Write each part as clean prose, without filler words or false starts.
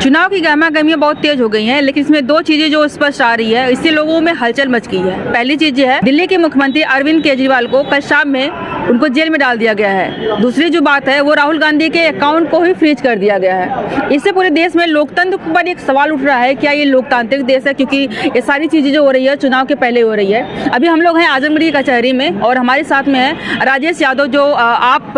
चुनाव की गहमा-गहमियां बहुत तेज हो गई हैं, लेकिन इसमें दो चीजें जो स्पष्ट आ रही है, इससे लोगों में हलचल मच गई है। पहली चीज ये है, दिल्ली के मुख्यमंत्री अरविंद केजरीवाल को कल शाम में उनको जेल में डाल दिया गया है। दूसरी जो बात है वो राहुल गांधी के अकाउंट को ही फ्रीज कर दिया गया है। इससे पूरे देश में लोकतंत्र पर एक सवाल उठ रहा है, क्या ये लोकतांत्रिक देश है? क्योंकि ये सारी चीजें जो हो रही है चुनाव के पहले हो रही है। अभी हम लोग हैं आजमगढ़ की कचहरी में और हमारे साथ में है राजेश यादव, जो आप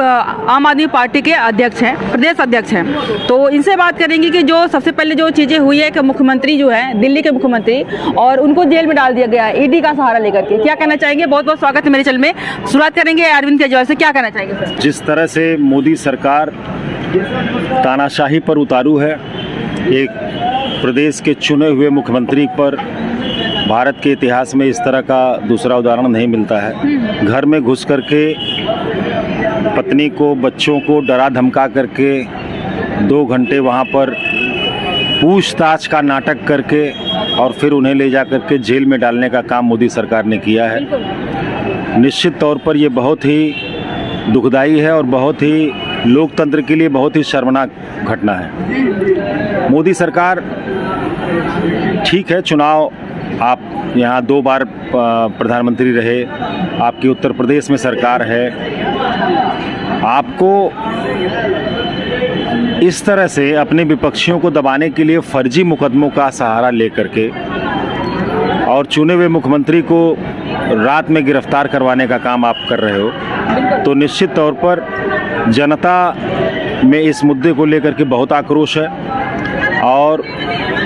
आम आदमी पार्टी के अध्यक्ष हैं, प्रदेश अध्यक्ष हैं। तो इनसे बात करेंगे कि जो सबसे पहले जो चीजें हुई है कि मुख्यमंत्री जो है दिल्ली के मुख्यमंत्री, और उनको जेल में डाल दिया गया है ईडी का सहारा लेकर के। क्या कहना चाहेंगे? बहुत बहुत स्वागत है मेरे चैनल में। शुरुआत करेंगे अरविंद केजरीवाल से, क्या कहना चाहेंगे सर? जिस तरह से मोदी सरकार तानाशाही पर उतारू है, एक प्रदेश के चुने हुए मुख्यमंत्री पर भारत के इतिहास में इस तरह का दूसरा उदाहरण नहीं मिलता है। घर में घुस करके पत्नी को, बच्चों को डरा धमका करके 2 घंटे वहाँ पर पूछताछ का नाटक करके और फिर उन्हें ले जा करके जेल में डालने का काम मोदी सरकार ने किया है। निश्चित तौर पर ये बहुत ही दुखदाई है और बहुत ही लोकतंत्र के लिए बहुत ही शर्मनाक घटना है। मोदी सरकार, ठीक है, चुनाव आप यहाँ 2 बार प्रधानमंत्री रहे, आपकी उत्तर प्रदेश में सरकार है, आपको इस तरह से अपने विपक्षियों को दबाने के लिए फर्जी मुकदमों का सहारा लेकर के और चुने हुए मुख्यमंत्री को रात में गिरफ्तार करवाने का काम आप कर रहे हो, तो निश्चित तौर पर जनता में इस मुद्दे को लेकर के बहुत आक्रोश है। और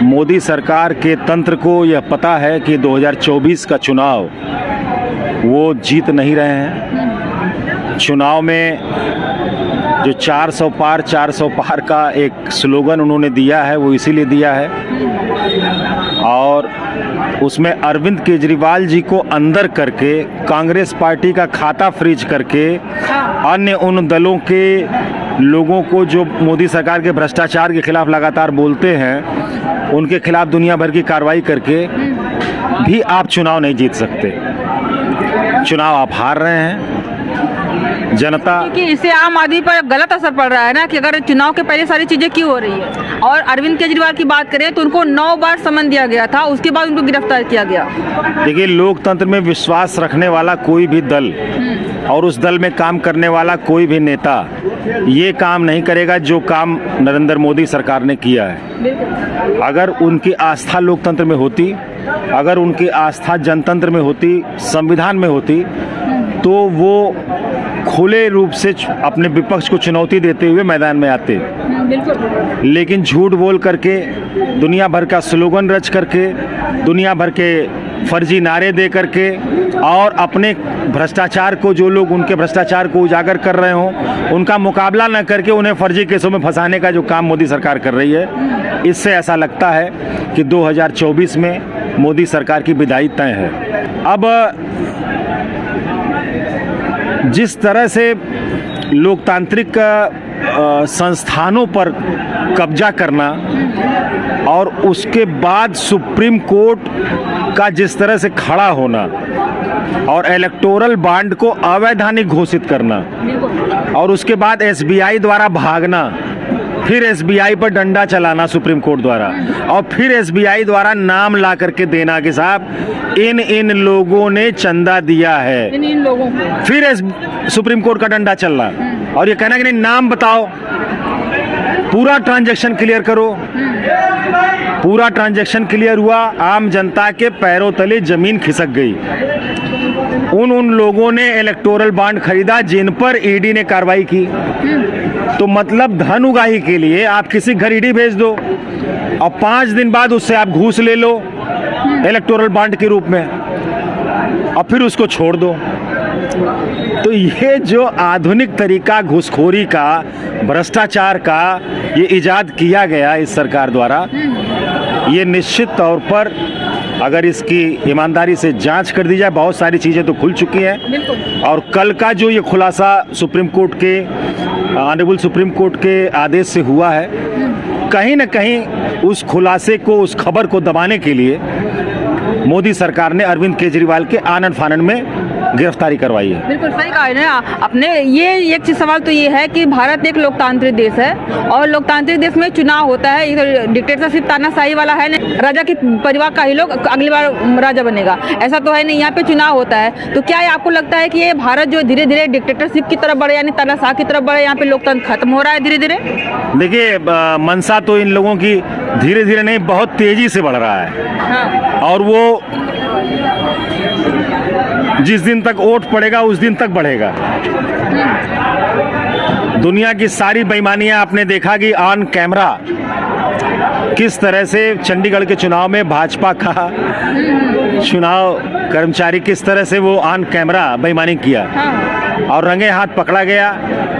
मोदी सरकार के तंत्र को यह पता है कि 2024 का चुनाव वो जीत नहीं रहे हैं। चुनाव में जो 400 पार का एक स्लोगन उन्होंने दिया है, वो इसीलिए दिया है, और उसमें अरविंद केजरीवाल जी को अंदर करके कांग्रेस पार्टी का खाता फ्रीज करके अन्य उन दलों के लोगों को जो मोदी सरकार के भ्रष्टाचार के खिलाफ लगातार बोलते हैं, उनके खिलाफ दुनिया भर की कार्रवाई करके भी आप चुनाव नहीं जीत सकते। चुनाव आप हार रहे हैं। जनता कि इससे आम आदमी पर गलत असर पड़ रहा है ना, कि अगर चुनाव के पहले सारी चीजें क्यों हो रही है। और अरविंद केजरीवाल की बात करें तो उनको 9 बार समन दिया गया था, उसके बाद उनको गिरफ्तार किया गया। देखिए, लोकतंत्र में विश्वास रखने वाला कोई भी दल और उस दल में काम करने वाला कोई भी नेता ये काम नहीं करेगा जो काम नरेंद्र मोदी सरकार ने किया है। अगर उनकी आस्था लोकतंत्र में होती, अगर उनकी आस्था जनतंत्र में होती, संविधान में होती, तो वो खुले रूप से अपने विपक्ष को चुनौती देते हुए मैदान में आते। लेकिन झूठ बोल करके, दुनिया भर का स्लोगन रच करके, दुनिया भर के फर्जी नारे दे करके और अपने भ्रष्टाचार को, जो लोग उनके भ्रष्टाचार को उजागर कर रहे हों, उनका मुकाबला न करके उन्हें फर्जी केसों में फंसाने का जो काम मोदी सरकार कर रही है, इससे ऐसा लगता है कि 2024 में मोदी सरकार की विदाई तय है। अब जिस तरह से लोकतांत्रिक संस्थानों पर कब्जा करना और उसके बाद सुप्रीम कोर्ट का जिस तरह से खड़ा होना और इलेक्टोरल बॉन्ड को अवैधानिक घोषित करना और उसके बाद एसबीआई द्वारा भागना, फिर एसबीआई पर डंडा चलाना सुप्रीम कोर्ट द्वारा, और फिर एसबीआई द्वारा नाम ला करके देना कि साहब इन लोगों ने चंदा दिया है, इन लोगों को फिर सुप्रीम कोर्ट का डंडा चलना और ये कहना कि नहीं, नाम बताओ, पूरा ट्रांजैक्शन क्लियर करो। पूरा ट्रांजैक्शन क्लियर हुआ, आम जनता के पैरों तले जमीन खिसक गई। उन लोगों ने इलेक्टोरल बॉन्ड खरीदा जिन पर ईडी ने कार्रवाई की। तो मतलब धन उगाही के लिए आप किसी घर ईडी भेज दो और 5 दिन बाद उससे आप घूस ले लो इलेक्टोरल बॉन्ड के रूप में और फिर उसको छोड़ दो। तो ये जो आधुनिक तरीका घूसखोरी का, भ्रष्टाचार का ये इजाद किया गया इस सरकार द्वारा, ये निश्चित तौर पर अगर इसकी ईमानदारी से जांच कर दी जाए, बहुत सारी चीज़ें तो खुल चुकी हैं। और कल का जो ये खुलासा सुप्रीम कोर्ट के, ऑनरेबल सुप्रीम कोर्ट के आदेश से हुआ है, कहीं ना कहीं उस खुलासे को, उस खबर को दबाने के लिए मोदी सरकार ने अरविंद केजरीवाल के आनन फानन में गिरफ्तारी करवाई है। बिल्कुल सही कहा है ना आपने। ये एक चीज सवाल तो ये है कि भारत एक लोकतांत्रिक देश है और लोकतांत्रिक देश में चुनाव होता है। ये डिक्टेटरशिप तानाशाही वाला है नहीं, राजा के परिवार का ही लोग अगली बार राजा बनेगा, ऐसा तो है नहीं। यहाँ पे चुनाव होता है। तो क्या आपको लगता है कि ये भारत जो धीरे धीरे डिक्टेटरशिप की तरफ बढ़े यानी तानाशाह की तरफ बढ़े, यहाँ पे लोकतंत्र खत्म हो रहा है धीरे धीरे? देखिए, मनसा तो इन लोगों की धीरे धीरे नहीं, बहुत तेजी से बढ़ रहा है। हाँ। और वो जिस दिन तक वोट पड़ेगा उस दिन तक बढ़ेगा। दुनिया की सारी बेईमानियां आपने देखा कि ऑन कैमरा किस तरह से चंडीगढ़ के चुनाव में भाजपा का चुनाव कर्मचारी किस तरह से वो ऑन कैमरा बेईमानी किया और रंगे हाथ पकड़ा गया।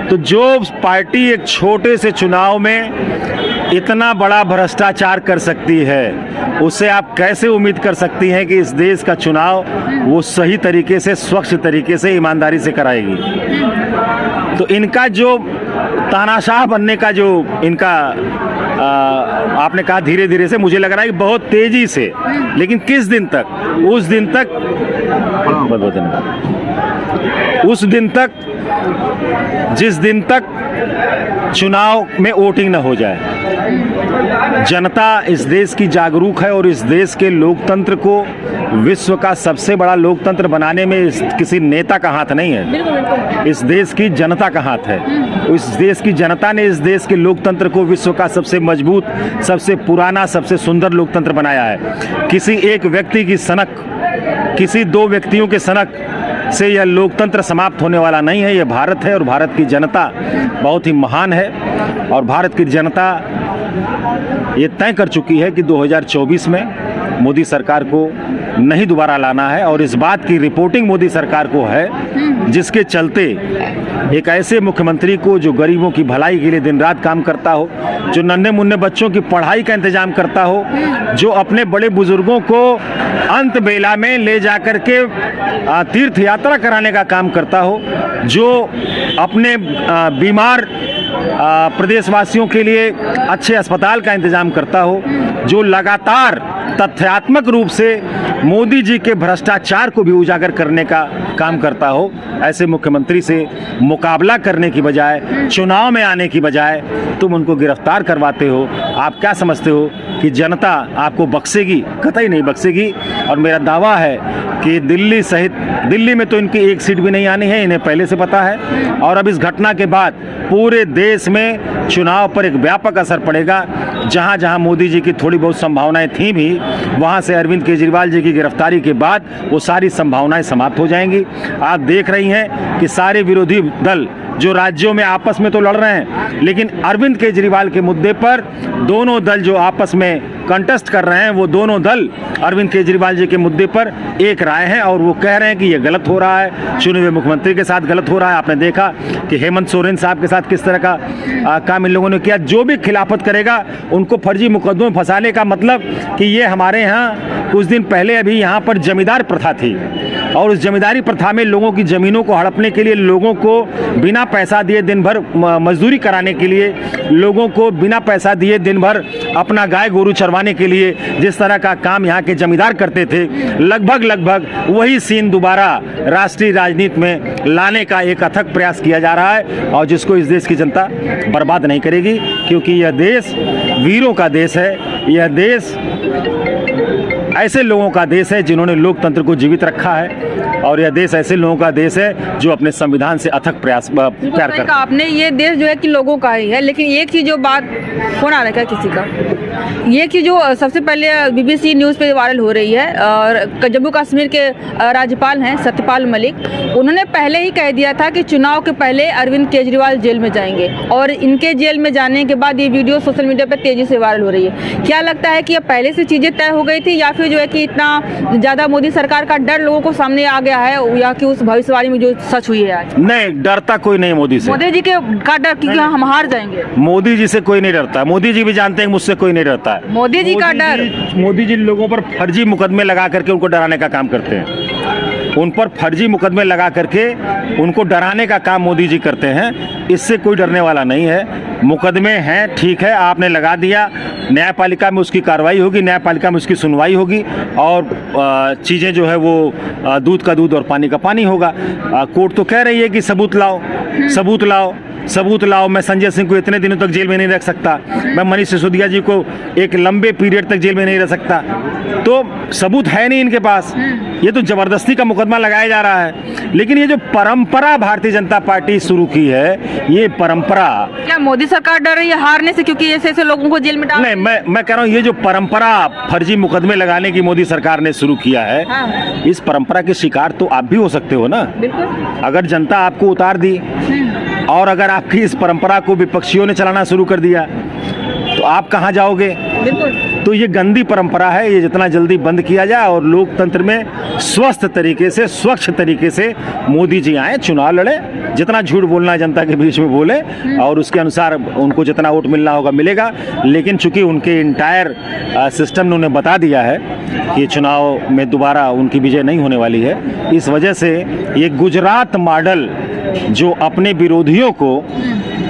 तो जो पार्टी एक छोटे से चुनाव में इतना बड़ा भ्रष्टाचार कर सकती है, उससे आप कैसे उम्मीद कर सकती हैं कि इस देश का चुनाव वो सही तरीके से, स्वच्छ तरीके से, ईमानदारी से कराएगी? तो इनका जो तानाशाह बनने का जो इनका आपने कहा धीरे धीरे से, मुझे लग रहा है कि बहुत तेजी से, लेकिन किस दिन तक? उस दिन तक जिस दिन तक चुनाव में वोटिंग न हो जाए। जनता इस देश की जागरूक है और इस देश के लोकतंत्र को विश्व का सबसे बड़ा लोकतंत्र बनाने में किसी नेता का हाथ नहीं है, इस देश की जनता का हाथ है। इस देश की जनता ने इस देश के लोकतंत्र को विश्व का सबसे मजबूत, सबसे पुराना, सबसे सुंदर लोकतंत्र बनाया है। किसी एक व्यक्ति की सनक, किसी दो व्यक्तियों के सनक से यह लोकतंत्र समाप्त होने वाला नहीं है। यह भारत है और भारत की जनता बहुत ही महान है और भारत की जनता ये तय कर चुकी है कि 2024 में मोदी सरकार को नहीं दोबारा लाना है। और इस बात की रिपोर्टिंग मोदी सरकार को है, जिसके चलते एक ऐसे मुख्यमंत्री को जो गरीबों की भलाई के लिए दिन रात काम करता हो, जो नन्हे मुन्ने बच्चों की पढ़ाई का इंतजाम करता हो, जो अपने बड़े बुजुर्गों को अंत बेला में ले जाकर के तीर्थ यात्रा कराने का काम करता हो, जो अपने बीमार प्रदेशवासियों के लिए अच्छे अस्पताल का इंतजाम करता हो, जो लगातार तथ्यात्मक रूप से मोदी जी के भ्रष्टाचार को भी उजागर करने का काम करता हो, ऐसे मुख्यमंत्री से मुकाबला करने की बजाय, चुनाव में आने की बजाय तुम उनको गिरफ्तार करवाते हो। आप क्या समझते हो कि जनता आपको बख्शेगी? कतई नहीं बख्शेगी। और मेरा दावा है कि दिल्ली सहित, दिल्ली में तो इनकी एक सीट भी नहीं आनी है, इन्हें पहले से पता है। और अब इस घटना के बाद पूरे देश में चुनाव पर एक व्यापक असर पड़ेगा। जहां जहां मोदी जी की थोड़ी बहुत संभावनाएं थी भी, वहां से अरविंद केजरीवाल जी की गिरफ्तारी के बाद वो सारी संभावनाएं समाप्त हो जाएंगी। आप देख रही हैं कि सारे विरोधी दल जो राज्यों में आपस में तो लड़ रहे हैं, लेकिन अरविंद केजरीवाल के मुद्दे पर दोनों दल जो आपस में कंटेस्ट कर रहे हैं, वो दोनों दल अरविंद केजरीवाल जी के मुद्दे पर एक राय हैं और वो कह रहे हैं कि ये गलत हो रहा है, चुने हुए मुख्यमंत्री के साथ गलत हो रहा है। आपने देखा कि हेमंत सोरेन साहब के साथ किस तरह का काम इन लोगों ने किया। जो भी खिलाफत करेगा उनको फर्जी मुकदमों में फंसाने का मतलब कि ये हमारे यहाँ कुछ दिन पहले अभी यहाँ पर जमींदार प्रथा थी और उस जमींदारी प्रथा में लोगों की ज़मीनों को हड़पने के लिए, लोगों को बिना पैसा दिए दिन भर मजदूरी कराने के लिए, लोगों को बिना पैसा दिए दिन भर अपना गाय गोरू चरवाने के लिए जिस तरह का काम यहाँ के जमींदार करते थे, लगभग वही सीन दोबारा राष्ट्रीय राजनीति में लाने का एक अथक प्रयास किया जा रहा है और जिसको इस देश की जनता बर्बाद नहीं करेगी। क्योंकि यह देश वीरों का देश है, यह देश ऐसे लोगों का देश है जिन्होंने लोकतंत्र को जीवित रखा है और यह देश ऐसे लोगों का देश है जो अपने संविधान से अथक प्यार करते हैं। आपने ये देश जो है कि लोगों का ही है, लेकिन एक चीज जो बात फोन आ रहा है किसी का, ये कि जो सबसे पहले BBC न्यूज़ पे वायरल हो रही है और जम्मू कश्मीर के राज्यपाल हैं सत्यपाल मलिक, उन्होंने पहले ही कह दिया था कि चुनाव के पहले अरविंद केजरीवाल जेल में जाएंगे और इनके जेल में जाने के बाद ये वीडियो सोशल मीडिया पर तेजी से वायरल हो रही है। क्या लगता है कि ये पहले से चीज़ें तय हो गई थी या फिर जो है कि इतना ज़्यादा मोदी सरकार का डर लोगों को सामने आ गया है या कि उस भविष्यवाणी में जो सच हुई है आज? नहीं, डरता कोई नहीं मोदी से। मोदी जी के का डर कि हम हार जाएंगे? मोदी जी से कोई नहीं डरता। मोदी जी भी जानते हैं मुझसे कोई नहीं डरता है। मोदी जी का डर, मोदी जी लोगों पर फर्जी मुकदमे लगा करके उनको डराने का काम करते हैं। उन पर फर्जी मुकदमे लगा करके उनको डराने का काम मोदी जी करते हैं। इससे कोई डरने वाला नहीं है। मुकदमे हैं, ठीक है, आपने लगा दिया, न्यायपालिका में उसकी कार्रवाई होगी, न्यायपालिका में उसकी सुनवाई होगी होगी और चीज़ें जो है वो दूध का दूध और पानी का पानी होगा। कोर्ट तो कह रही है कि सबूत लाओ, सबूत लाओ, सबूत लाओ। मैं संजय सिंह को इतने दिनों तक जेल में नहीं रख सकता, मैं मनीष सिसोदिया जी को एक लंबे पीरियड तक जेल में नहीं रख सकता। तो सबूत है नहीं इनके पास, ये तो जबरदस्ती का मुकदमा लगाया जा रहा है। लेकिन ये जो परंपरा भारतीय जनता पार्टी शुरू की है, ये परंपरा, क्या मोदी सरकार डर रही है हारने से, क्योंकि ऐसे ऐसे लोगों को जेल में डाल? नहीं, मैं कह रहा हूँ ये जो परंपरा फर्जी मुकदमे लगाने की मोदी सरकार ने शुरू किया है, हाँ। इस परंपरा के शिकार तो आप भी हो सकते हो ना। बिल्कुल। अगर जनता आपको उतार दी और अगर आपकी इस परंपरा को विपक्षियों ने चलाना शुरू कर दिया तो आप कहां जाओगे? बिल्कुल। तो ये गंदी परंपरा है, ये जितना जल्दी बंद किया जाए और लोकतंत्र में स्वस्थ तरीके से, स्वच्छ तरीके से मोदी जी आए, चुनाव लड़े, जितना झूठ बोलना है जनता के बीच में बोले और उसके अनुसार उनको जितना वोट मिलना होगा मिलेगा। लेकिन चूंकि उनके इंटायर सिस्टम ने उन्हें बता दिया है कि चुनाव में दोबारा उनकी विजय नहीं होने वाली है, इस वजह से ये गुजरात मॉडल जो अपने विरोधियों को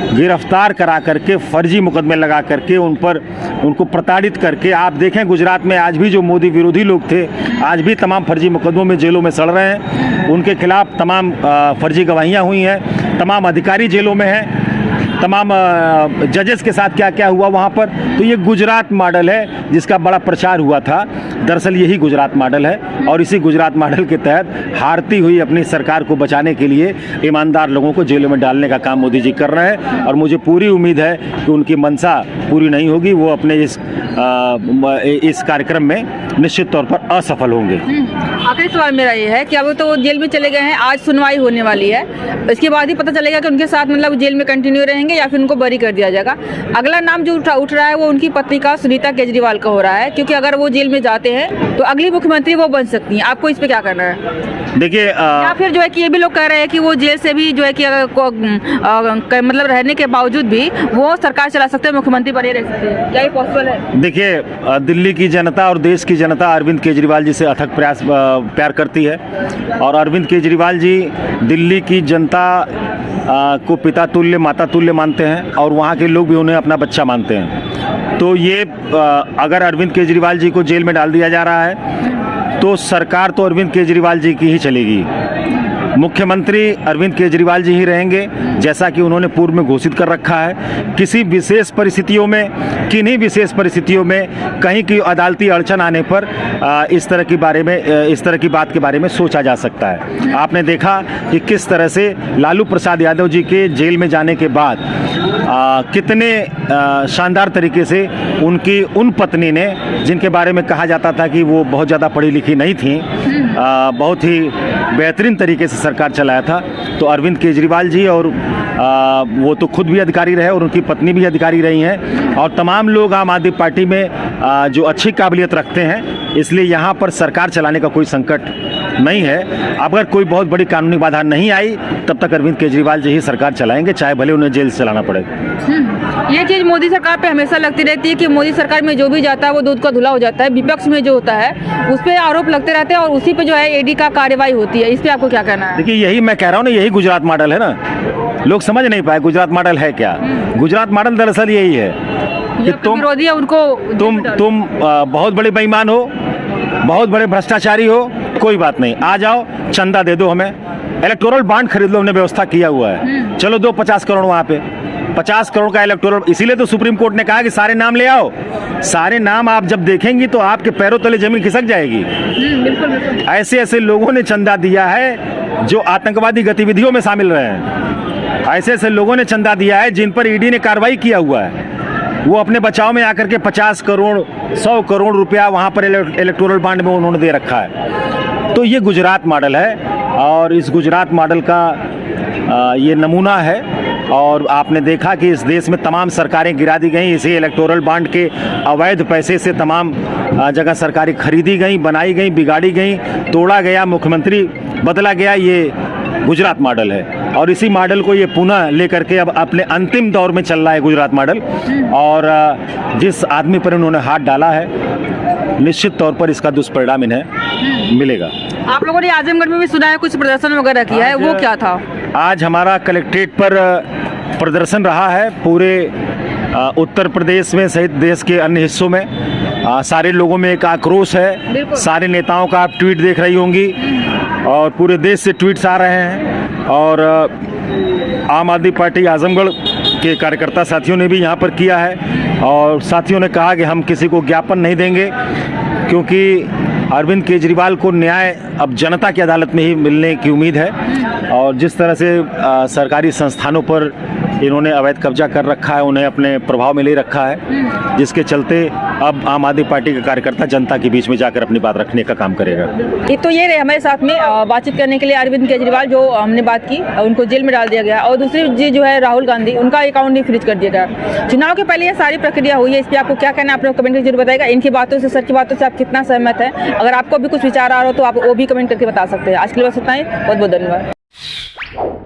गिरफ्तार करा करके, फर्जी मुकदमे लगा करके, उनको प्रताड़ित करके, आप देखें गुजरात में आज भी जो मोदी विरोधी लोग थे आज भी तमाम फर्जी मुकदमों में जेलों में सड़ रहे हैं, उनके खिलाफ तमाम फर्जी गवाहियां हुई हैं, तमाम अधिकारी जेलों में हैं, तमाम जजेस के साथ क्या क्या हुआ वहाँ पर। तो ये गुजरात मॉडल है जिसका बड़ा प्रचार हुआ था, दरअसल यही गुजरात मॉडल है और इसी गुजरात मॉडल के तहत हारती हुई अपनी सरकार को बचाने के लिए ईमानदार लोगों को जेलों में डालने का काम मोदी जी कर रहे हैं और मुझे पूरी उम्मीद है कि उनकी मंशा पूरी नहीं होगी, वो अपने इस कार्यक्रम में निश्चित तौर पर असफल होंगे। आखिरी सवाल मेरा ये है कि अब तो जेल में चले गए हैं, आज सुनवाई होने वाली है, इसके बाद ही पता चलेगा कि उनके साथ मतलब जेल में कंटिन्यू रहेंगे या फिर उनको बरी कर दिया जाएगा। अगला नाम जो उठ रहा है वो उनकी पत्नी का, सुनीता केजरीवाल का हो रहा है, क्योंकि अगर वो जेल में जाते हैं तो अगली मुख्यमंत्री वो बन सकती हैं। आपको इस पे क्या करना है? देखिए, या फिर जो है कि ये भी लोग कह रहे हैं कि वो जेल से भी जो है कि मतलब रहने के बावजूद भी वो सरकार चला सकते हैं, मुख्यमंत्री बने रह सकते हैं, क्या ये पॉसिबल है? देखिए, दिल्ली की जनता और देश की जनता अरविंद केजरीवाल जी से अथक प्यार करती है और अरविंद केजरीवाल जी दिल्ली की जनता को पिता तुल्य, माता तुल्य मानते हैं और वहाँ के लोग भी उन्हें अपना बच्चा मानते हैं। तो ये अगर अरविंद केजरीवाल जी को जेल में डाल दिया जा रहा है तो सरकार तो अरविंद केजरीवाल जी की ही चलेगी, मुख्यमंत्री अरविंद केजरीवाल जी ही रहेंगे, जैसा कि उन्होंने पूर्व में घोषित कर रखा है। किसी विशेष परिस्थितियों में, किन्हीं विशेष परिस्थितियों में कहीं की अदालती अड़चन आने पर इस तरह की बात के बारे में सोचा जा सकता है। आपने देखा कि किस तरह से लालू प्रसाद यादव जी के जेल में जाने के बाद कितने शानदार तरीके से उनकी उन पत्नी ने, जिनके बारे में कहा जाता था कि वो बहुत ज़्यादा पढ़ी लिखी नहीं थी, बहुत ही बेहतरीन तरीके से सरकार चलाया था। तो अरविंद केजरीवाल जी और वो तो खुद भी अधिकारी रहे और उनकी पत्नी भी अधिकारी रही हैं और तमाम लोग आम आदमी पार्टी में जो अच्छी काबिलियत रखते हैं, इसलिए यहाँ पर सरकार चलाने का कोई संकट नहीं है। अगर कोई बहुत बड़ी कानूनी बाधा नहीं आई तब तक अरविंद केजरीवाल जी ही सरकार चलाएंगे, चाहे भले उन्हें जेल से चलाना पड़े। ये चीज़ मोदी सरकार पे हमेशा लगती रहती है कि मोदी सरकार में जो भी जाता है वो दूध का धुला हो जाता है, विपक्ष में जो होता है उस पर आरोप लगते रहते हैं और उसी पे जो है ईडी का कार्रवाई होती है। इस पे आपको क्या कहना है? देखिए, यही मैं कह रहा हूँ ना, यही गुजरात मॉडल है ना। लोग समझ नहीं पाए गुजरात मॉडल है क्या। गुजरात मॉडल दरअसल यही है कि तुम विरोधी है उनको, तुम बहुत बड़े बेईमान हो, बहुत बड़े भ्रष्टाचारी हो, कोई बात नहीं, आ जाओ, चंदा दे दो, हमें इलेक्टोरल बॉन्ड खरीद लो, हमने व्यवस्था किया हुआ है, चलो दो 50 करोड़ वहाँ पे, 50 करोड़ का इलेक्टोरल। इसीलिए तो सुप्रीम कोर्ट ने कहा कि सारे नाम ले आओ। सारे नाम आप जब देखेंगी तो आपके पैरों तले जमीन खिसक जाएगी। बिल्कुल बिल्कुल। ऐसे ऐसे लोगों ने चंदा दिया है जो आतंकवादी गतिविधियों में शामिल रहे हैं, ऐसे ऐसे लोगों ने चंदा दिया है जिन पर ईडी ने कार्रवाई किया हुआ है। वो अपने बचाव में आकर के 50 करोड़ 100 करोड़ रुपया वहाँ पर इलेक्टोरल बॉन्ड में उन्होंने दे रखा है। तो ये गुजरात मॉडल है और इस गुजरात मॉडल का ये नमूना है और आपने देखा कि इस देश में तमाम सरकारें गिरा दी गई इसी इलेक्टोरल बॉन्ड के अवैध पैसे से। तमाम जगह सरकारें खरीदी गई, बनाई गई, बिगाड़ी गई, तोड़ा गया, मुख्यमंत्री बदला गया। ये गुजरात मॉडल है और इसी मॉडल को ये पुनः लेकर के अब अपने अंतिम दौर में चल रहा है गुजरात मॉडल। और जिस आदमी पर उन्होंने हाथ डाला है, निश्चित तौर पर इसका दुष्परिणाम इन्हें मिलेगा। आप लोगों ने आजमगढ़ में भी सुना है कुछ प्रदर्शन वगैरह किया है, वो क्या था? आज हमारा कलेक्ट्रेट पर प्रदर्शन रहा है पूरे उत्तर प्रदेश में सहित देश के अन्य हिस्सों में। सारे लोगों में एक आक्रोश है। बिल्कुल। सारे नेताओं का आप ट्वीट देख रही होंगी और पूरे देश से ट्वीट्स आ रहे हैं और आम आदमी पार्टी आजमगढ़ के कार्यकर्ता साथियों ने भी यहाँ पर किया है और साथियों ने कहा कि हम किसी को ज्ञापन नहीं देंगे क्योंकि अरविंद केजरीवाल को न्याय अब जनता की अदालत में ही मिलने की उम्मीद है। और जिस तरह से सरकारी संस्थानों पर इन्होंने अवैध कब्जा कर रखा है, उन्हें अपने प्रभाव में ले रखा है, जिसके चलते अब आम आदमी पार्टी का कार्यकर्ता जनता के बीच में जाकर अपनी बात रखने का काम करेगा। एक तो ये रहे हमारे साथ में बातचीत करने के लिए अरविंद केजरीवाल, जो हमने बात की, उनको जेल में डाल दिया गया। और दूसरी चीज जो है राहुल गांधी, उनका अकाउंट नहीं फ्रीज कर दिया गया। चुनाव के पहले ये सारी प्रक्रिया हुई है, इस पर आपको क्या कहना है आप लोग कमेंट करके जरूर बताएगा। इनकी बातों से, सर की बातों से आप कितना सहमत है? अगर आपको भी कुछ विचार आ रहा हो तो आप वो भी कमेंट करके बता सकते हैं। आज के लिए बस इतना ही, बहुत बहुत धन्यवाद।